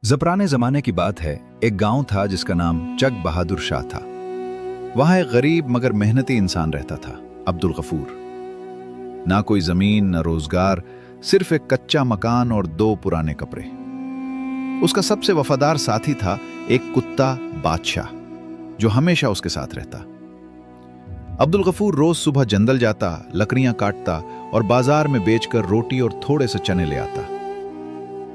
ज़पराने ज़माने की बात है। एक गांव था जिसका नाम चक बहादुर शाह था। वहां एक गरीब मगर मेहनती इंसान रहता था, अब्दुल गफूर। ना कोई जमीन न रोजगार, सिर्फ एक कच्चा मकान और दो पुराने कपड़े। उसका सबसे वफादार साथी था एक कुत्ता बादशाह, जो हमेशा उसके साथ रहता। अब्दुल गफूर रोज सुबह जंगल जाता, लकड़ियां काटता और बाजार में बेचकर रोटी और थोड़े से चने ले आता।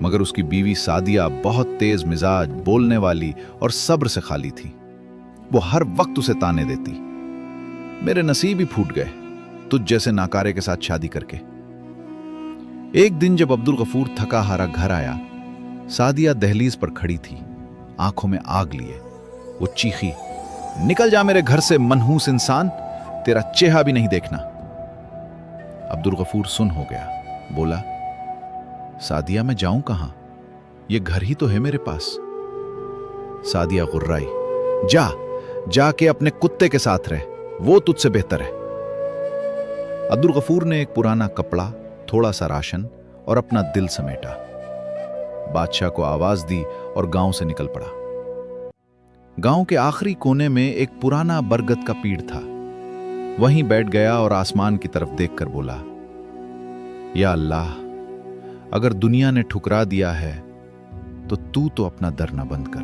मगर उसकी बीवी सादिया बहुत तेज मिजाज, बोलने वाली और सब्र से खाली थी। वो हर वक्त उसे ताने देती, मेरे नसीब ही फूट गए तुझ जैसे नाकारे के साथ शादी करके। एक दिन जब अब्दुल गफूर थका हारा घर आया, सादिया दहलीज पर खड़ी थी, आंखों में आग लिए। वो चीखी, निकल जा मेरे घर से मनहूस इंसान, तेरा चेहरा भी नहीं देखना। अब्दुल गफूर सुन हो गया, बोला, सादिया मैं जाऊं कहां? ये घर ही तो है मेरे पास। सादिया गुर्राई, जाके अपने कुत्ते के साथ रह, वो तुझसे बेहतर है। अब्दुल गफूर ने एक पुराना कपड़ा, थोड़ा सा राशन और अपना दिल समेटा, बादशाह को आवाज दी और गांव से निकल पड़ा। गांव के आखिरी कोने में एक पुराना बरगद का पेड़ था। वहीं बैठ गया और आसमान की तरफ देखकर बोला, या अल्लाह, अगर दुनिया ने ठुकरा दिया है तो तू तो अपना डर न बंद कर।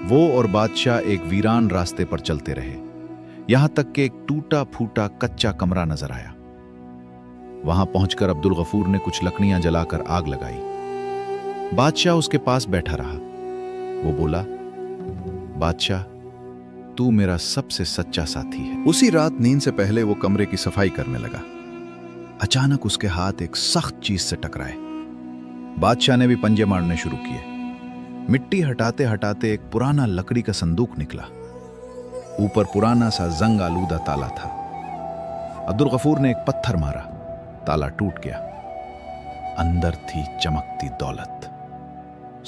वो और बादशाह एक वीरान रास्ते पर चलते रहे, यहां तक कि एक टूटा फूटा कच्चा कमरा नजर आया। वहां पहुंचकर अब्दुल गफूर ने कुछ लकड़ियां जलाकर आग लगाई। बादशाह उसके पास बैठा रहा। वो बोला, बादशाह, तू मेरा सबसे सच्चा साथी है। उसी रात नींद से पहले वो कमरे की सफाई करने लगा। अचानक उसके हाथ एक सख्त चीज से टकराए। बादशाह ने भी पंजे मारने शुरू किए। मिट्टी हटाते हटाते एक पुराना लकड़ी का संदूक निकला। ऊपर पुराना सा जंग आलूदा ताला था। अब्दुल गफूर ने एक पत्थर मारा, ताला टूट गया। अंदर थी चमकती दौलत,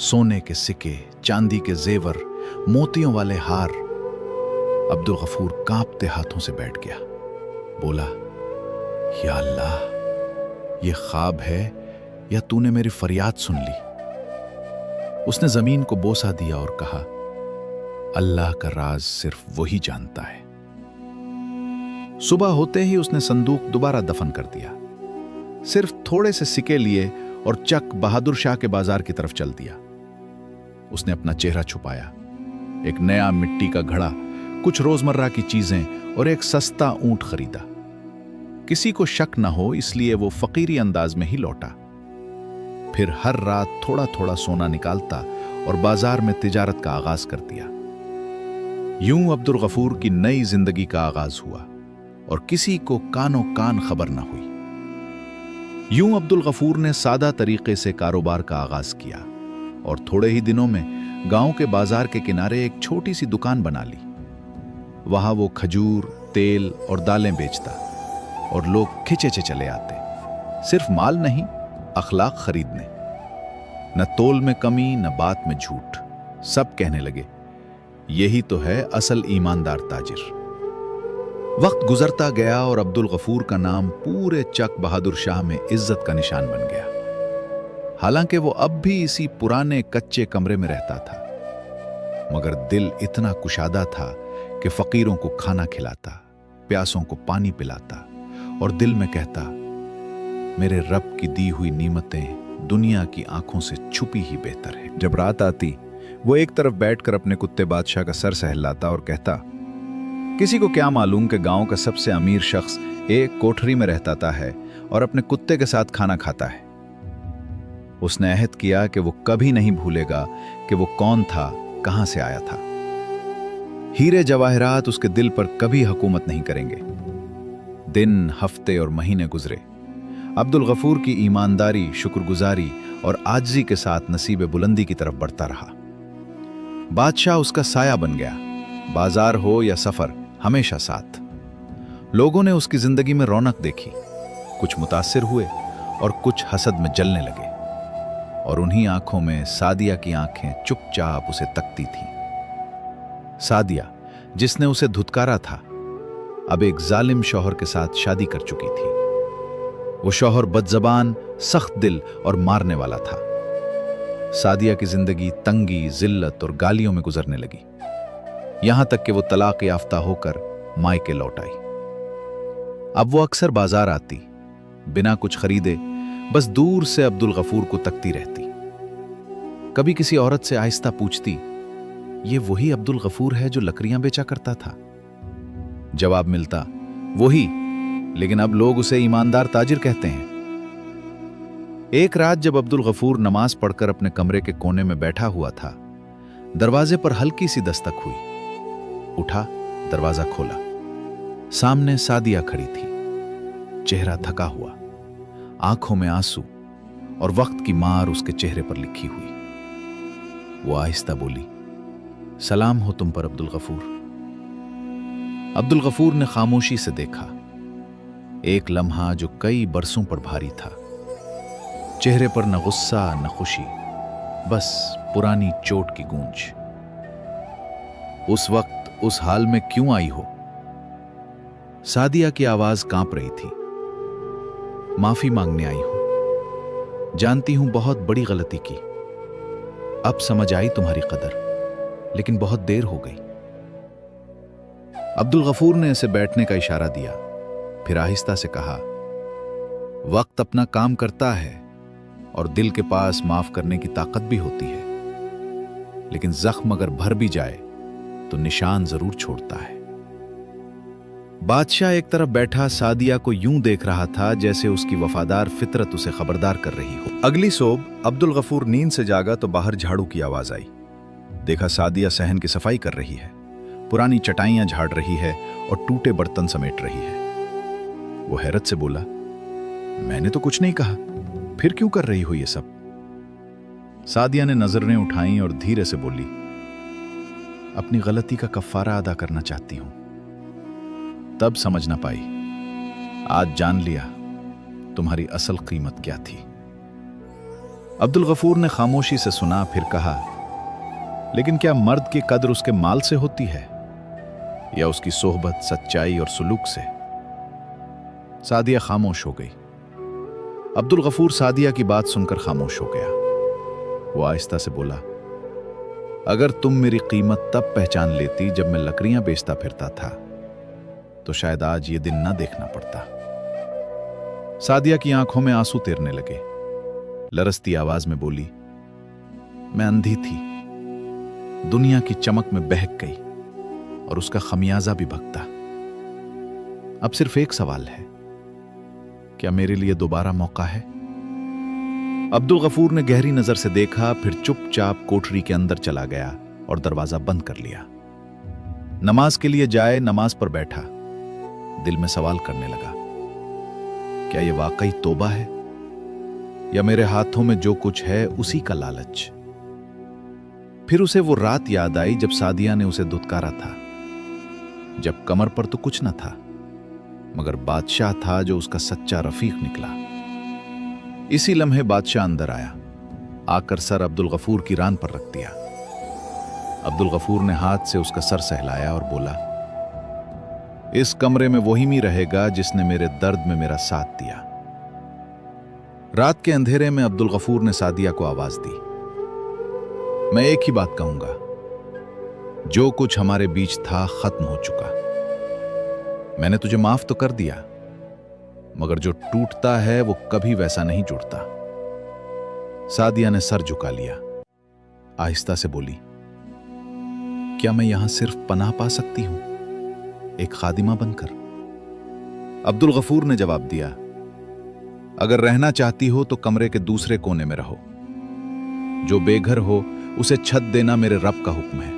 सोने के सिक्के, चांदी के जेवर, मोतियों वाले हार। अब्दुल गफूर कांपते हाथों से बैठ गया। बोला, या अल्लाह, ये ख्वाब है या तूने मेरी फरियाद सुन ली? उसने जमीन को बोसा दिया और कहा, अल्लाह का राज सिर्फ वही जानता है। सुबह होते ही उसने संदूक दोबारा दफन कर दिया। सिर्फ थोड़े से सिक्के लिए और चक बहादुर शाह के बाजार की तरफ चल दिया। उसने अपना चेहरा छुपाया, एक नया मिट्टी का घड़ा, कुछ रोजमर्रा की चीजें और एक सस्ता ऊंट खरीदा। किसी को शक न हो इसलिए वो फकीरी अंदाज में ही लौटा। फिर हर रात थोड़ा थोड़ा सोना निकालता और बाजार में तिजारत का आगाज कर दिया। यूं अब्दुल गफूर की नई जिंदगी का आगाज हुआ और किसी को कानो कान खबर न हुई। यूं अब्दुल गफूर ने सादा तरीके से कारोबार का आगाज किया और थोड़े ही दिनों में गांव के बाजार के किनारे एक छोटी सी दुकान बना ली। वहां वो खजूर, तेल और दालें बेचता और लोग खिंचे चले आते, सिर्फ माल नहीं, अखलाक खरीदने। न तोल में कमी, न बात में झूठ। सब कहने लगे, यही तो है असल ईमानदार ताजिर। वक्त गुजरता गया और अब्दुल गफूर का नाम पूरे चक बहादुर शाह में इज्जत का निशान बन गया। हालांकि वो अब भी इसी पुराने कच्चे कमरे में रहता था, मगर दिल इतना कुशादा था कि फकीरों को खाना खिलाता, प्यासों को पानी पिलाता और दिल में कहता, मेरे रब की दी हुई नीमतें दुनिया की आंखों से छुपी ही बेहतर है। जब रात आती, वो एक तरफ बैठकर अपने कुत्ते बादशाह का सर सहलाता और कहता, किसी को क्या मालूम कि गांव का सबसे अमीर शख्स एक कोठरी में रहता है और अपने कुत्ते के साथ खाना खाता है। उसने अहद किया कि वो कभी नहीं भूलेगा कि वो कौन था, कहां से आया था। हीरे जवाहरात उसके दिल पर कभी हुकूमत नहीं करेंगे। दिन, हफ्ते और महीने गुजरे। अब्दुल गफूर की ईमानदारी, शुक्रगुजारी और आजिज़ी के साथ नसीब बुलंदी की तरफ बढ़ता रहा। बादशाह उसका साया बन गया। बाजार हो या सफर, हमेशा साथ। लोगों ने उसकी जिंदगी में रौनक देखी, कुछ मुतासिर हुए और कुछ हसद में जलने लगे। और उन्हीं आंखों में सादिया की आंखें चुपचाप उसे तकती थीं। सादिया, जिसने उसे धुतकारा था, अब एक जालिम शौहर के साथ शादी कर चुकी थी। वो शौहर बदजबान, सख्त दिल और मारने वाला था। सादिया की जिंदगी तंगी, जिल्लत और गालियों में गुजरने लगी, यहां तक कि वो तलाक याफ्ता होकर मायके लौट आई। अब वो अक्सर बाजार आती, बिना कुछ खरीदे बस दूर से अब्दुल गफूर को तकती रहती। कभी किसी औरत से आहिस्ता पूछती, ये वही अब्दुल गफूर है जो लकड़ियां बेचा करता था? जवाब मिलता, वही, लेकिन अब लोग उसे ईमानदार ताजिर कहते हैं। एक रात जब अब्दुल गफूर नमाज पढ़कर अपने कमरे के कोने में बैठा हुआ था, दरवाजे पर हल्की सी दस्तक हुई। उठा, दरवाजा खोला। सामने सादिया खड़ी थी, चेहरा थका हुआ, आंखों में आंसू और वक्त की मार उसके चेहरे पर लिखी हुई। वो आहिस्ता बोली, सलाम हो तुम पर अब्दुल गफूर। अब्दुल गफूर ने खामोशी से देखा, एक लम्हा जो कई बरसों पर भारी था। चेहरे पर न गुस्सा न खुशी, बस पुरानी चोट की गूंज। उस वक्त उस हाल में क्यों आई हो? सादिया की आवाज कांप रही थी। माफी मांगने आई हूं, जानती हूं बहुत बड़ी गलती की। अब समझ आई तुम्हारी कदर, लेकिन बहुत देर हो गई। अब्दुल गफूर ने इसे बैठने का इशारा दिया, फिर आहिस्ता से कहा, वक्त अपना काम करता है और दिल के पास माफ करने की ताकत भी होती है, लेकिन जख्म अगर भर भी जाए तो निशान जरूर छोड़ता है। बादशाह एक तरफ बैठा सादिया को यूं देख रहा था जैसे उसकी वफादार फितरत उसे खबरदार कर रही हो। अगली सोब अब्दुल गफूर नींद से जागा तो बाहर झाड़ू की आवाज आई। देखा सादिया सहन की सफाई कर रही है, पुरानी चटाइयां झाड़ रही है और टूटे बर्तन समेट रही है। वो हैरत से बोला, मैंने तो कुछ नहीं कहा, फिर क्यों कर रही हो ये सब? सादिया ने नजरें उठाई और धीरे से बोली, अपनी गलती का कफ्फारा अदा करना चाहती हूं। तब समझ ना पाई, आज जान लिया तुम्हारी असल कीमत क्या थी। अब्दुल गफूर ने खामोशी से सुना, फिर कहा, लेकिन क्या मर्द की कद्र उसके माल से होती है या उसकी सोहबत, सच्चाई और सुलूक से? सादिया खामोश हो गई। अब्दुल गफूर सादिया की बात सुनकर खामोश हो गया। वो आहिस्ता से बोला, अगर तुम मेरी कीमत तब पहचान लेती जब मैं लकड़ियां बेचता फिरता था, तो शायद आज ये दिन ना देखना पड़ता। सादिया की आंखों में आंसू तैरने लगे। लरसती आवाज में बोली, मैं अंधी थी, दुनिया की चमक में बहक गई और उसका खमियाजा भी भुगता। अब सिर्फ एक सवाल है, क्या मेरे लिए दोबारा मौका है? अब्दुल गफूर ने गहरी नजर से देखा, फिर चुपचाप कोठरी के अंदर चला गया और दरवाजा बंद कर लिया। नमाज के लिए जाए नमाज पर बैठा, दिल में सवाल करने लगा, क्या यह वाकई तौबा है या मेरे हाथों में जो कुछ है उसी का लालच? फिर उसे वो रात याद आई जब सादिया ने उसे दुत्कारा था, जब कमर पर तो कुछ न था मगर बादशाह था जो उसका सच्चा रफीक निकला। इसी लम्हे बादशाह अंदर आया, आकर सर अब्दुल गफूर की रान पर रख दिया। अब्दुल गफूर ने हाथ से उसका सर सहलाया और बोला, इस कमरे में वही मी रहेगा जिसने मेरे दर्द में मेरा साथ दिया। रात के अंधेरे में अब्दुल गफूर ने सादिया को आवाज दी, मैं एक ही बात कहूंगा, जो कुछ हमारे बीच था खत्म हो चुका। मैंने तुझे माफ तो कर दिया, मगर जो टूटता है वो कभी वैसा नहीं जुड़ता। सादिया ने सर झुका लिया, आहिस्ता से बोली, क्या मैं यहां सिर्फ पनाह पा सकती हूं, एक खादिमा बनकर? अब्दुल गफूर ने जवाब दिया, अगर रहना चाहती हो तो कमरे के दूसरे कोने में रहो। जो बेघर हो उसे छत देना मेरे रब का हुक्म है,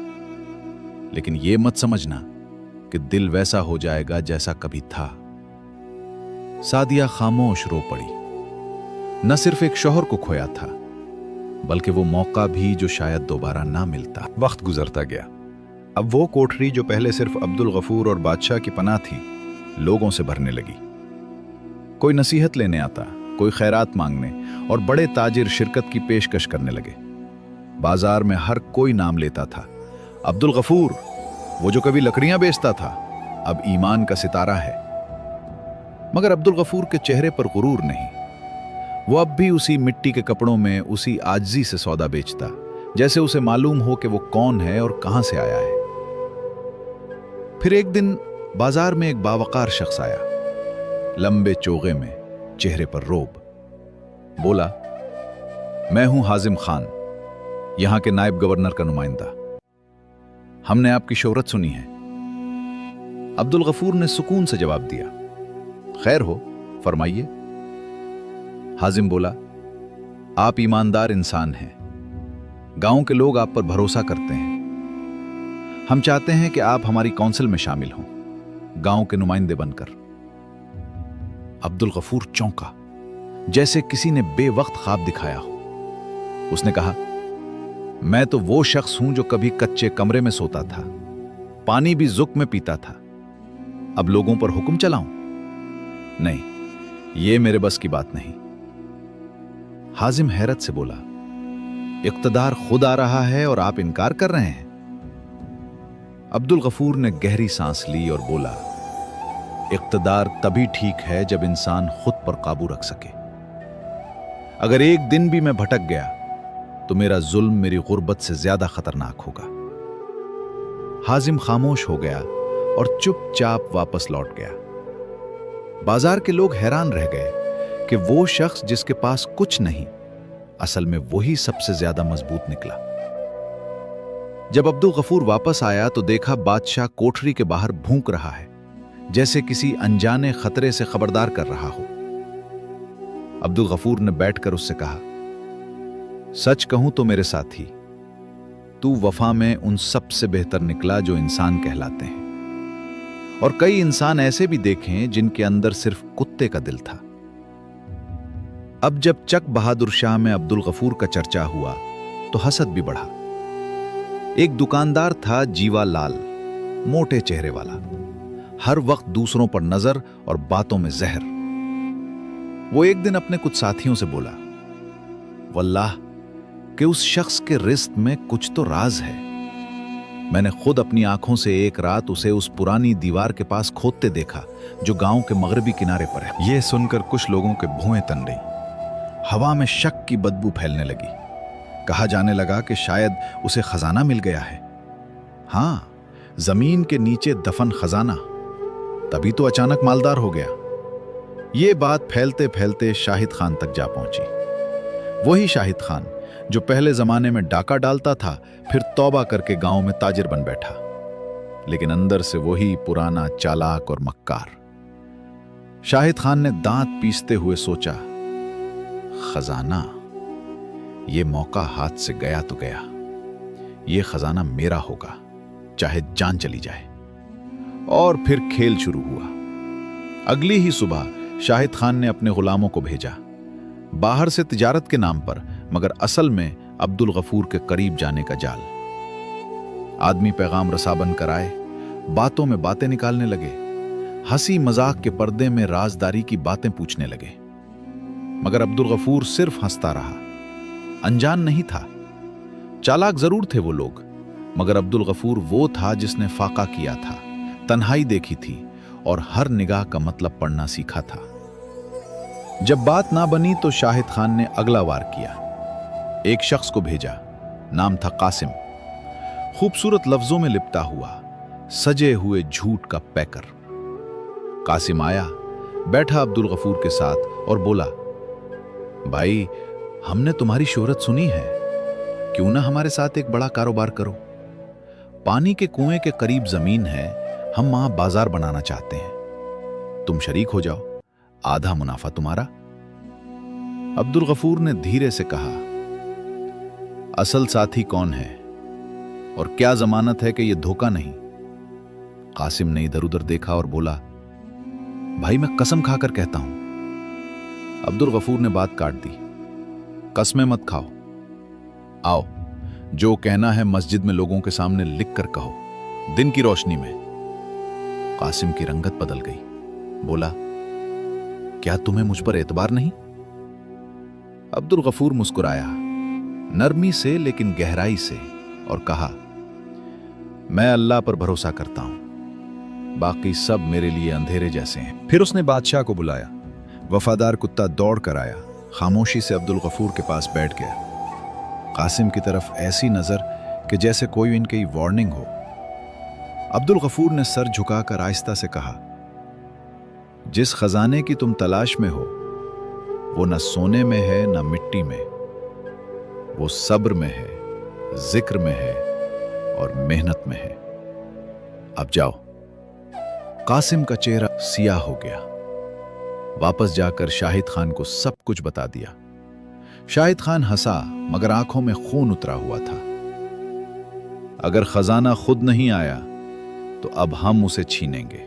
लेकिन यह मत समझना कि दिल वैसा हो जाएगा जैसा कभी था। सादिया खामोश रो पड़ी। न सिर्फ एक शौहर को खोया था, बल्कि वो मौका भी जो शायद दोबारा ना मिलता। वक्त गुजरता गया। अब वो कोठरी जो पहले सिर्फ अब्दुल गफूर और बादशाह की पनाह थी, लोगों से भरने लगी। कोई नसीहत लेने आता, कोई खैरात मांगने, और बड़े ताजिर शिरकत की पेशकश करने लगे। बाजार में हर कोई नाम लेता था, अब्दुल गफूर, वो जो कभी लकड़ियां बेचता था, अब ईमान का सितारा है। मगर अब्दुल गफूर के चेहरे पर गुरूर नहीं, वो अब भी उसी मिट्टी के कपड़ों में उसी आजिज़ी से सौदा बेचता, जैसे उसे मालूम हो कि वो कौन है और कहां से आया है। फिर एक दिन बाजार में एक बावकार शख्स आया, लंबे चोगे में, चेहरे पर रोब। बोला, मैं हूं हाजिम खान, यहां के नायब गवर्नर का नुमाइंदा। हमने आपकी शोहरत सुनी है। अब्दुल गफूर ने सुकून से जवाब दिया, खैर हो, फरमाइए। हाजिम बोला, आप ईमानदार इंसान हैं, गांव के लोग आप पर भरोसा करते हैं। हम चाहते हैं कि आप हमारी काउंसिल में शामिल हों, गांव के नुमाइंदे बनकर। अब्दुल गफूर चौंका, जैसे किसी ने बेवक्त ख्वाब दिखाया हो। उसने कहा, मैं तो वो शख्स हूं जो कभी कच्चे कमरे में सोता था, पानी भी जुक में पीता था, अब लोगों पर हुक्म चलाऊं? नहीं, ये मेरे बस की बात नहीं। हाजिम हैरत से बोला, इख्तिदार खुद आ रहा है और आप इनकार कर रहे हैं? अब्दुल गफूर ने गहरी सांस ली और बोला, इख्तिदार तभी ठीक है जब इंसान खुद पर काबू रख सके। अगर एक दिन भी मैं भटक गया तो मेरा जुल्म मेरी गुर्बत से ज्यादा खतरनाक होगा। हाजिम खामोश हो गया और चुपचाप वापस लौट गया। बाजार के लोग हैरान रह गए कि वो शख्स जिसके पास कुछ नहीं, असल में वही सबसे ज्यादा मजबूत निकला। जब अब्दुल गफूर वापस आया तो देखा बादशाह कोठरी के बाहर भूंक रहा है, जैसे किसी अनजाने खतरे से खबरदार कर रहा हो। अब्दुल गफूर ने बैठकर उससे कहा, सच कहूं तो मेरे साथी, तू वफा में उन सबसे बेहतर निकला जो इंसान कहलाते हैं, और कई इंसान ऐसे भी देखे जिनके अंदर सिर्फ कुत्ते का दिल था। अब जब चक बहादुर शाह में अब्दुल गफूर का चर्चा हुआ तो हसद भी बढ़ा। एक दुकानदार था जीवा लाल, मोटे चेहरे वाला, हर वक्त दूसरों पर नजर और बातों में जहर। वो एक दिन अपने कुछ साथियों से बोला, वल्लाह कि उस शख्स के रिश्त में कुछ तो राज है। मैंने खुद अपनी आंखों से एक रात उसे उस पुरानी दीवार के पास खोदते देखा जो गांव के मगरबी किनारे पर है। यह सुनकर कुछ लोगों के भौहें तन गई, हवा में शक की बदबू फैलने लगी। कहा जाने लगा कि शायद उसे खजाना मिल गया है। हां, जमीन के नीचे दफन खजाना, तभी तो अचानक मालदार हो गया। ये बात फैलते फैलते शाहिद खान तक जा पहुंची। वही शाहिद खान जो पहले जमाने में डाका डालता था, फिर तौबा करके गांव में ताजिर बन बैठा, लेकिन अंदर से वही पुराना चालाक और मक्कार। शाहिद खान ने दांत पीसते हुए सोचा, खजाना, ये मौका हाथ से गया तो गया, ये खजाना मेरा होगा, चाहे जान चली जाए। और फिर खेल शुरू हुआ। अगली ही सुबह शाहिद खान ने अपने गुलामों को भेजा, बाहर से तिजारत के नाम पर, मगर असल में अब्दुल गफूर के करीब जाने का जाल। आदमी पैगाम रसा बनकर आए, बातों में बातें निकालने लगे, हंसी मजाक के पर्दे में राजदारी की बातें पूछने लगे, मगर अब्दुल गफूर सिर्फ हंसता रहा। अनजान नहीं था, चालाक जरूर थे वो लोग, मगर अब्दुल गफूर वो था जिसने फाका किया था, तन्हाई देखी थी और हर निगाह का मतलब पढ़ना सीखा था। जब बात ना बनी तो शाहिद खान ने अगला वार किया। एक शख्स को भेजा, नाम था कासिम, खूबसूरत लफ्जों में लिपटा हुआ, सजे हुए झूठ का पैकर। कासिम आया, बैठा अब्दुल गफूर के साथ और बोला, भाई, हमने तुम्हारी शोहरत सुनी है, क्यों ना हमारे साथ एक बड़ा कारोबार करो। पानी के कुएं के करीब जमीन है, हम वहां बाजार बनाना चाहते हैं, तुम शरीक हो जाओ, आधा मुनाफा तुम्हारा। अब्दुल गफूर ने धीरे से कहा, असल साथी कौन है और क्या जमानत है कि यह धोखा नहीं? कासिम ने इधर उधर देखा और बोला, भाई मैं कसम खाकर कहता हूं। अब्दुल गफूर ने बात काट दी, कसमें मत खाओ, आओ, जो कहना है मस्जिद में लोगों के सामने लिख कर कहो, दिन की रोशनी में। कासिम की रंगत बदल गई, बोला, क्या तुम्हें मुझ पर एतबार नहीं? अब्दुल गफूर मुस्कुराया, नरमी से लेकिन गहराई से, और कहा, मैं अल्लाह पर भरोसा करता हूं, बाकी सब मेरे लिए अंधेरे जैसे हैं। फिर उसने बादशाह को बुलाया। वफादार कुत्ता दौड़ कर आया खामोशी से अब्दुल गफूर के पास बैठ गया, कासिम की तरफ ऐसी नजर कि जैसे कोई इनकी वार्निंग हो। अब्दुल गफूर ने सर झुकाकर आहिस्ता से कहा, जिस खजाने की तुम तलाश में हो वो न सोने में है न मिट्टी में, वो सब्र में है, जिक्र में है और मेहनत में है। अब जाओ। कासिम का चेहरा सियाह हो गया। वापस जाकर शाहिद खान को सब कुछ बता दिया। शाहिद खान हंसा, मगर आंखों में खून उतरा हुआ था। अगर खजाना खुद नहीं आया तो अब हम उसे छीनेंगे।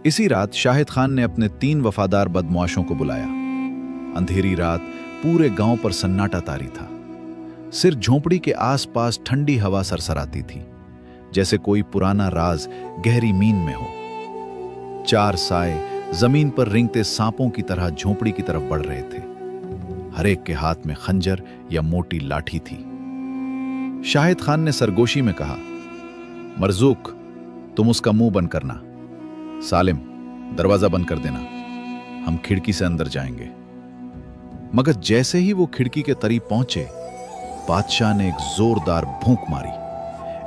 इसी रात शाहिद खान ने अपने 3 वफादार बदमाशों को बुलाया। अंधेरी रात पूरे गांव पर सन्नाटा तारी था। सिर्फ झोंपड़ी के आसपास ठंडी हवा सरसराती थी, जैसे कोई पुराना राज गहरी नींद में हो। 4 साए जमीन पर रेंगते सांपों की तरह झोंपड़ी की तरफ बढ़ रहे थे। हर एक के हाथ में खंजर या मोटी लाठी थी। शाहिद खान ने सरगोशी में कहा, मरजूक, तुम उसका मुंह बंद करना। सालिम, दरवाजा बंद कर देना, हम खिड़की से अंदर जाएंगे। मगर जैसे ही वो खिड़की के करीब पहुंचे, बादशाह ने एक जोरदार भूंक मारी,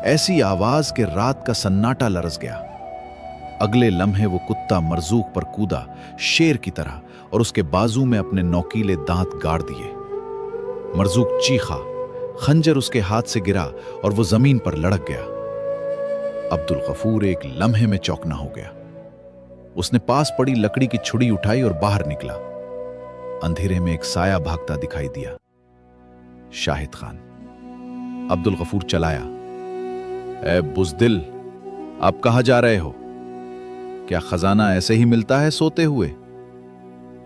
ऐसी आवाज के रात का सन्नाटा लरस गया। अगले लम्हे वो कुत्ता मरजूक पर कूदा, शेर की तरह, और उसके बाजू में अपने नौकीले दांत गाड़ दिए। मरजूक चीखा, खंजर उसके हाथ से गिरा और वो जमीन पर लड़क गया। अब्दुल गफूर एक लम्हे में चौंकना हो गया। उसने पास पड़ी लकड़ी की छुरी उठाई और बाहर निकला। अंधेरे में एक साया भागता दिखाई दिया। शाहिद खान। अब्दुल गफूर चलाया, ए बुज़दिल, आप कहां जा रहे हो? क्या खजाना ऐसे ही मिलता है सोते हुए?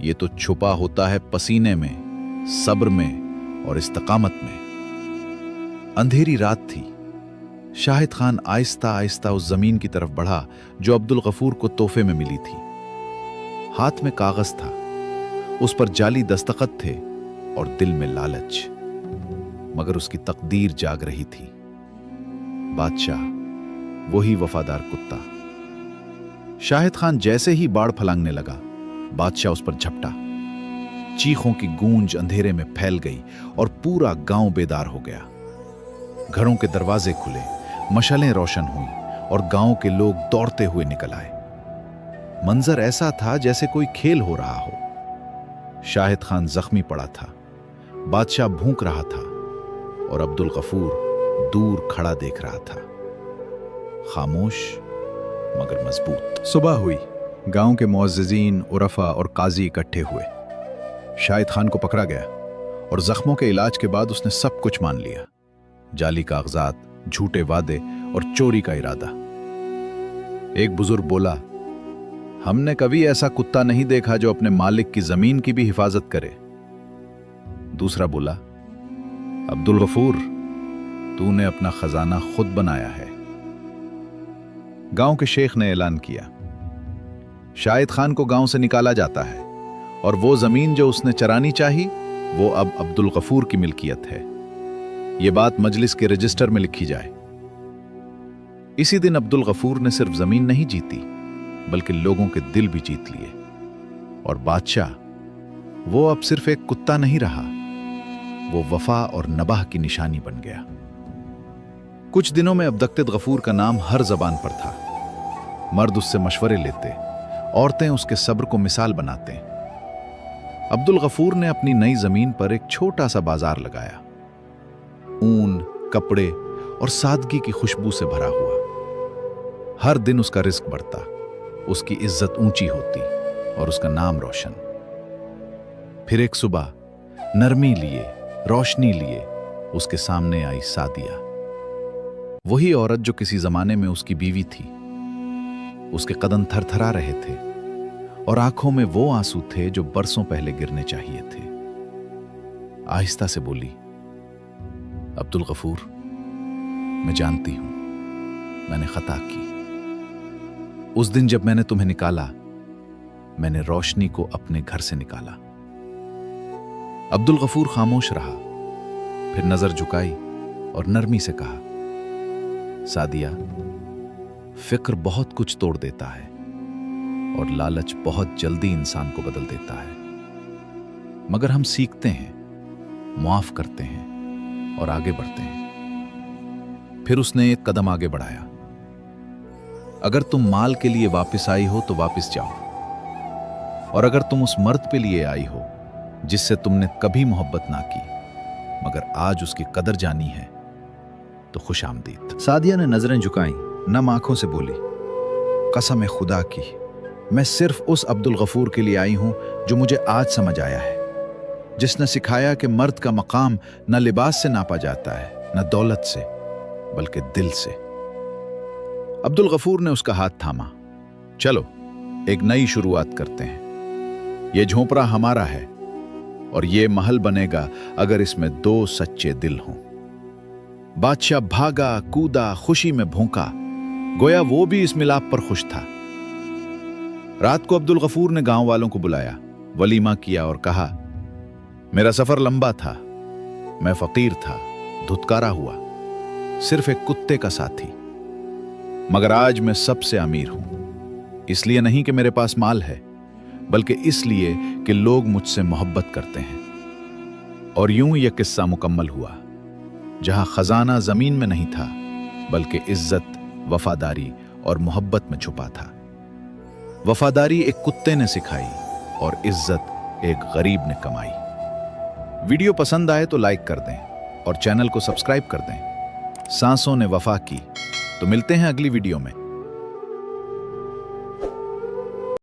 ये तो छुपा होता है पसीने में, सब्र में और इस्तकामत में। अंधेरी रात थी। शाहिद खान आहिस्ता आहिस्ता उस जमीन की तरफ बढ़ा जो अब्दुल गफूर को तोहफे में मिली थी। हाथ में कागज था, उस पर जाली दस्तखत थे और दिल में लालच। मगर उसकी तकदीर जाग रही थी। बादशाह, वही वफादार कुत्ता। शाहिद खान जैसे ही बाड़ फलांगने लगा, बादशाह उस पर झपटा। चीखों की गूंज अंधेरे में फैल गई और पूरा गांव बेदार हो गया। घरों के दरवाजे खुले, मशालें रोशन हुई और गांव के लोग दौड़ते हुए निकल आए। मंजर ऐसा था जैसे कोई खेल हो रहा हो। शाहिद खान जख्मी पड़ा था, बादशाह भूंक रहा था और अब्दुल गफूर दूर खड़ा देख रहा था, खामोश मगर मजबूत। सुबह हुई। गांव के मुअज्जिजीन, उरफा और काजी इकट्ठे हुए। शाहिद खान को पकड़ा गया और जख्मों के इलाज के बाद उसने सब कुछ मान लिया। जाली कागजात, झूठे वादे और चोरी का इरादा। एक बुजुर्ग बोला, हमने कभी ऐसा कुत्ता नहीं देखा जो अपने मालिक की जमीन की भी हिफाजत करे। दूसरा बोला, अब्दुल गफूर, तूने अपना खजाना खुद बनाया है। गांव के शेख ने ऐलान किया, शाहिद खान को गांव से निकाला जाता है और वो जमीन जो उसने चरानी चाहिए वो अब अब्दुल गफूर की मिल्कियत है। ये बात मजलिस के रजिस्टर में लिखी जाए। इसी दिन अब्दुल गफूर ने सिर्फ जमीन नहीं जीती, बल्कि लोगों के दिल भी जीत लिए। और बादशाह, वो अब सिर्फ एक कुत्ता नहीं रहा, वो वफा और नबाह की निशानी बन गया। कुछ दिनों में अब्दुल गफूर का नाम हर जबान पर था। मर्द उससे मशवरे लेते, औरतें उसके सब्र को मिसाल बनाते। अब्दुल गफूर ने अपनी नई जमीन पर एक छोटा सा बाजार लगाया। ऊन, कपड़े और सादगी की खुशबू से भरा हुआ। हर दिन उसका रिस्क बढ़ता, उसकी इज्जत ऊंची होती और उसका नाम रोशन। फिर एक सुबह नरमी लिए, रोशनी लिए उसके सामने आई सादिया। वही औरत जो किसी जमाने में उसकी बीवी थी। उसके कदम थरथरा रहे थे और आंखों में वो आंसू थे जो बरसों पहले गिरने चाहिए थे। आहिस्ता से बोली, अब्दुल गफूर, मैं जानती हूं मैंने खता की। उस दिन जब मैंने तुम्हें निकाला, मैंने रोशनी को अपने घर से निकाला। अब्दुल गफूर खामोश रहा, फिर नजर झुकाई और नरमी से कहा, सादिया, फिक्र बहुत कुछ तोड़ देता है और लालच बहुत जल्दी इंसान को बदल देता है। मगर हम सीखते हैं, मुआफ करते हैं और आगे बढ़ते हैं। फिर उसने एक कदम आगे बढ़ाया। अगर तुम माल के लिए वापस आई हो तो वापस जाओ, और अगर तुम उस मर्द पे लिए आई हो जिससे तुमने कभी मोहब्बत ना की मगर आज उसकी कदर जानी है, तो खुश आमदीद। सादिया ने नजरें झुकाईं, नम आंखों से बोली, कसम है खुदा की, मैं सिर्फ उस अब्दुल गफूर के लिए आई हूं जो मुझे आज समझ आया है, जिसने सिखाया कि मर्द का मकाम न लिबास से नापा जाता है, न दौलत से, बल्कि दिल से। अब्दुल गफूर ने उसका हाथ थामा। चलो एक नई शुरुआत करते हैं। ये झोंपड़ा हमारा है और ये महल बनेगा अगर इसमें 2 सच्चे दिल हों। बादशाह भागा कूदा, खुशी में भौंका, गोया वो भी इस मिलाप पर खुश था। रात को अब्दुल गफूर ने गांव वालों को बुलाया, वलीमा किया और कहा, मेरा सफर लंबा था, मैं फकीर था, धुतकारा हुआ, सिर्फ एक कुत्ते का साथी, मगर आज मैं सबसे अमीर हूं। इसलिए नहीं कि मेरे पास माल है, बल्कि इसलिए कि लोग मुझसे मोहब्बत करते हैं। और यूं यह किस्सा मुकम्मल हुआ, जहां खजाना जमीन में नहीं था, बल्कि इज्जत, वफादारी और मोहब्बत में छुपा था। वफादारी एक कुत्ते ने सिखाई और इज्जत एक गरीब ने कमाई। वीडियो पसंद आए तो लाइक कर दें और चैनल को सब्सक्राइब कर दें। सांसों ने वफा की। तो मिलते हैं अगली वीडियो में।